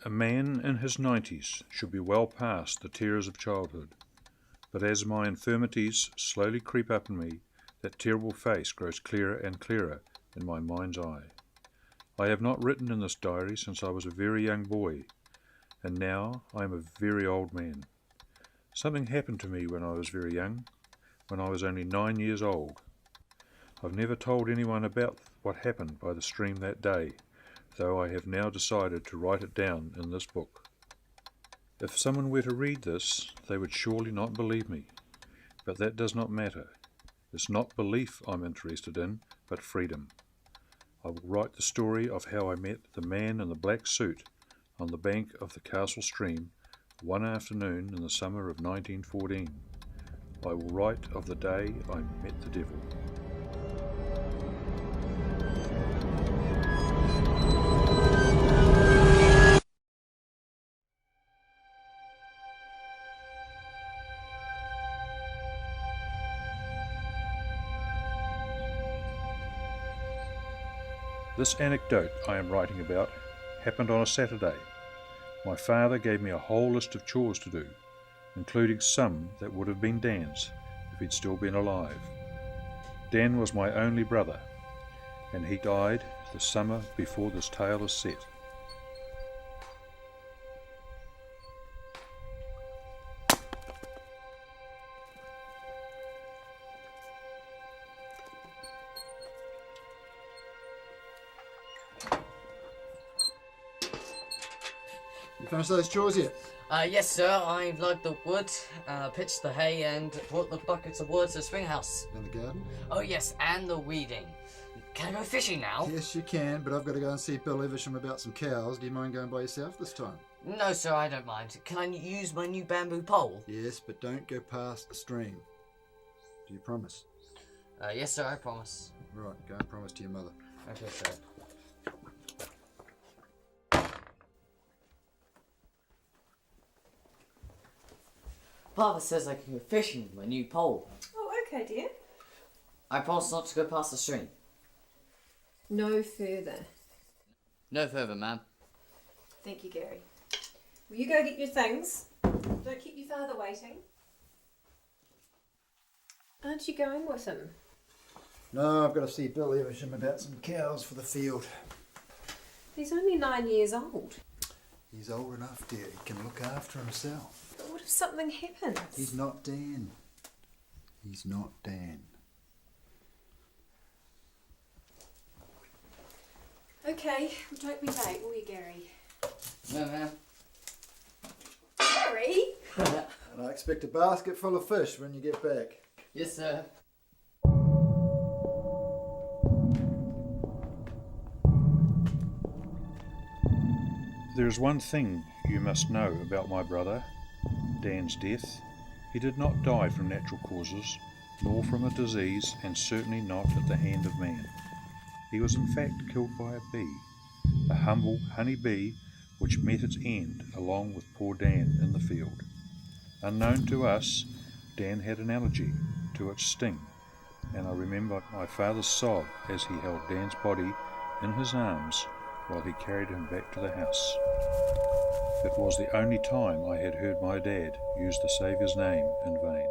A man in his 90s should be well past the terrors of childhood, but as my infirmities slowly creep up in me, that terrible face grows clearer and clearer in my mind's eye. I have not written in this diary since I was a very young boy, and now I am a very old man. Something happened to me when I was very young, when I was only 9 years old. I've never told anyone about what happened by the stream that day, though I have now decided to write it down in this book. If someone were to read this, they would surely not believe me. But that does not matter. It's not belief I'm interested in, but freedom. I will write the story of how I met the man in the black suit on the bank of the castle stream one afternoon in the summer of 1914. I will write of the day I met the devil. This anecdote I am writing about happened on a Saturday. My father gave me a whole list of chores to do, including some that would have been Dan's if he'd still been alive. Dan was my only brother, and he died the summer before this tale is set. You finished those chores yet? Yes, sir. I've logged the wood, pitched the hay, and brought the buckets of water to the spring house. In the garden? Oh, yes, and the weeding. Can I go fishing now? Yes, you can, but I've got to go and see Bill Evesham about some cows. Do you mind going by yourself this time? No, sir, I don't mind. Can I use my new bamboo pole? Yes, but don't go past the stream. Do you promise? Yes, sir, I promise. Right, go and promise to your mother. Okay, sir. Father says I can go fishing with my new pole. Oh, okay, dear. I promise not to go past the stream. No further. No further, ma'am. Thank you, Gary. Will you go get your things? Don't keep your father waiting. Aren't you going with him? No, I've got to see Bill Evesham about some cows for the field. He's only 9 years old. He's old enough, dear. He can look after himself. But what if something happens? He's not Dan. He's not Dan. Okay, well, don't be late, will you, Gary? No, ma'am. Gary? And I expect a basket full of fish when you get back. Yes, sir. There is one thing you must know about my brother, Dan's death. He did not die from natural causes, nor from a disease, and certainly not at the hand of man. He was in fact killed by a bee, a humble honey bee which met its end along with poor Dan in the field. Unknown to us, Dan had an allergy to its sting, and I remember my father's sob as he held Dan's body in his arms while he carried him back to the house. It was the only time I had heard my dad use the Saviour's name in vain.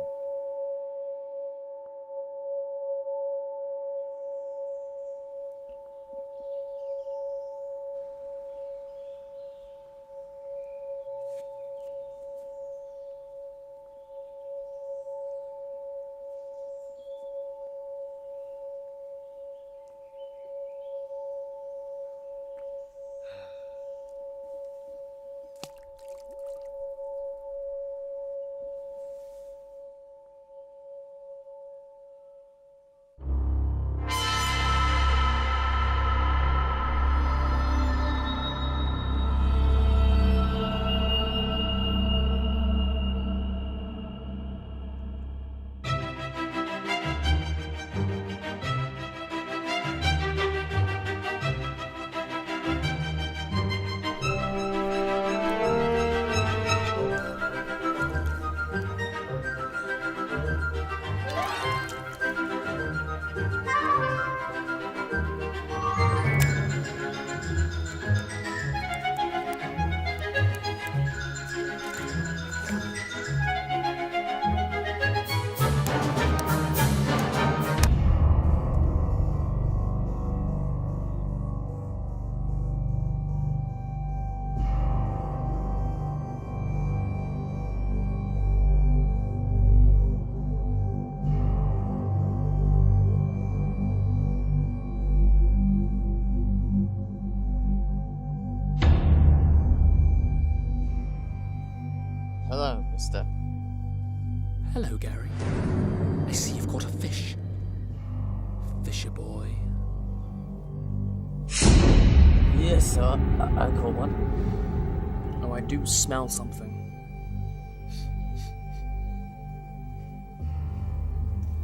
Hello, Gary. I see you've caught a fish. Fisher boy. Yes, sir. I caught one. Oh, I do smell something.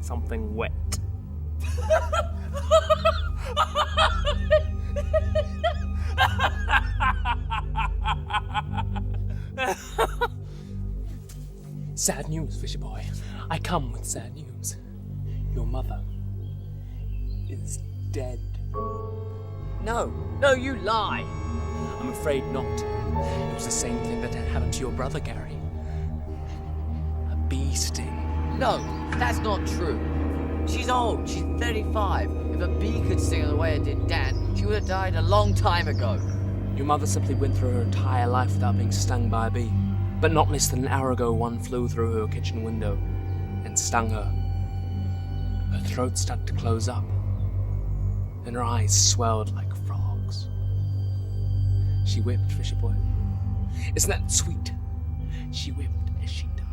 Something wet. Sad news, Fisher boy. I come with sad news. Your mother is dead. No, you lie. I'm afraid not. It was the same thing that had happened to your brother, Gary. A bee sting. No, that's not true. She's old. She's 35. If a bee could sting her the way it did Dan, she would have died a long time ago. Your mother simply went through her entire life without being stung by a bee. But not less than an hour ago, one flew through her kitchen window and stung her. Her throat started to close up, and her eyes swelled like frogs. She wept, Fisher boy. Isn't that sweet? She wept as she died.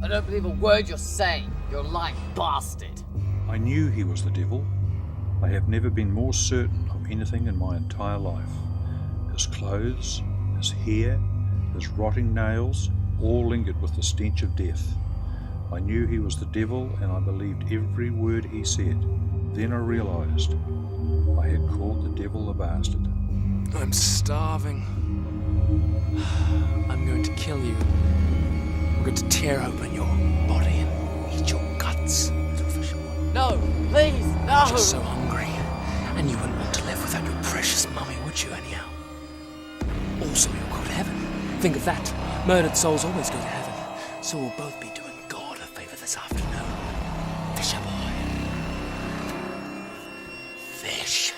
I don't believe a word you're saying. You're a lying bastard. I knew he was the devil. I have never been more certain of anything in my entire life. His clothes, his hair, his rotting nails, all lingered with the stench of death. I knew he was the devil, and I believed every word he said. Then I realized I had called the devil a bastard. I'm starving. I'm going to kill you. I'm going to tear open your body and eat your guts, little Fisher boy. No, please, no. I'm just so hungry. And you wouldn't want to live without your precious mummy, would you, anyhow? Also, you'll go to heaven. Think of that. Murdered souls always go to heaven. So we'll both be doing God a favour this afternoon. Fisher boy. Fish.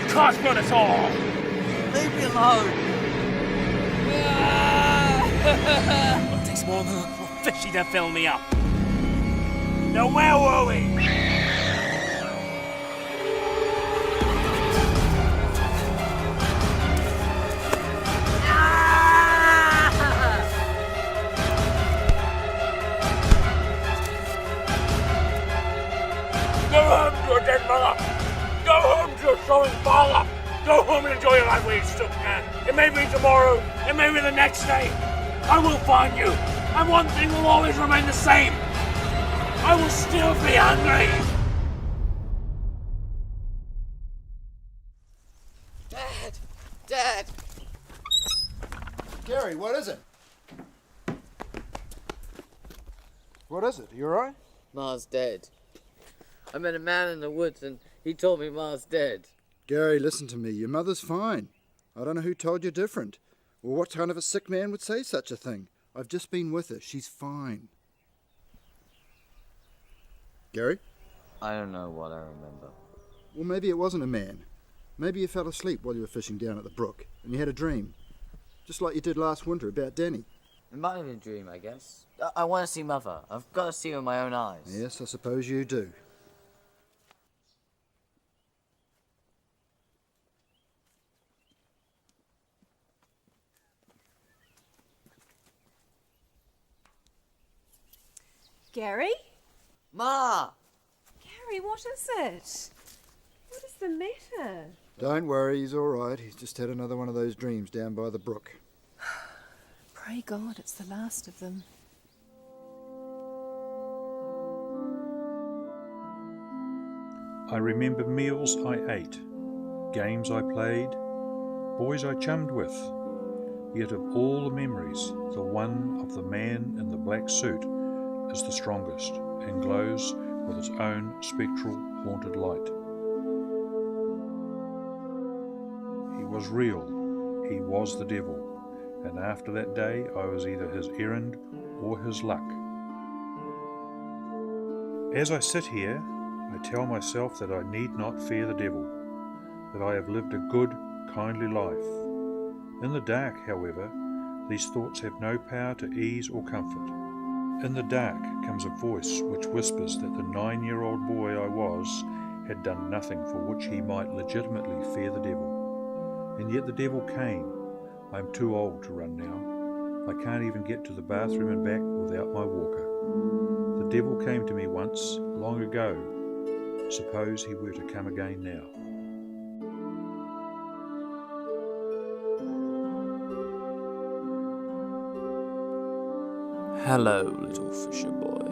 Can't run at all! Leave me alone. It takes more than a little fishy to fill me up. Now where were we? Go home to your dead mother! Go home to your sewing father! Go home and enjoy your life while you still can. It may be tomorrow, it may be the next day. I will find you, and one thing will always remain the same. I will still be hungry. Dad! Gary, what is it? What is it? You alright? Ma's dead. I met a man in the woods and he told me Ma's dead. Gary, listen to me. Your mother's fine. I don't know who told you different, or what kind of a sick man would say such a thing. I've just been with her. She's fine. Gary? I don't know what I remember. Well, maybe it wasn't a man. Maybe you fell asleep while you were fishing down at the brook, and you had a dream. Just like you did last winter about Danny. It might have been a dream, I guess. I want to see Mother. I've got to see her with my own eyes. Yes, I suppose you do. Gary? Ma! Gary, what is it? What is the matter? Don't worry, he's all right. He's just had another one of those dreams down by the brook. Pray God it's the last of them. I remember meals I ate, games I played, boys I chummed with. Yet of all the memories, the one of the man in the black suit is the strongest and glows with its own spectral, haunted light. He was real, he was the devil, and after that day I was either his errand or his luck. As I sit here, I tell myself that I need not fear the devil, that I have lived a good, kindly life. In the dark, however, these thoughts have no power to ease or comfort. In the dark comes a voice which whispers that the 9-year-old boy I was had done nothing for which he might legitimately fear the devil. And yet the devil came. I am too old to run now. I can't even get to the bathroom and back without my walker. The devil came to me once, long ago. Suppose he were to come again now. Hello, little fisher boy.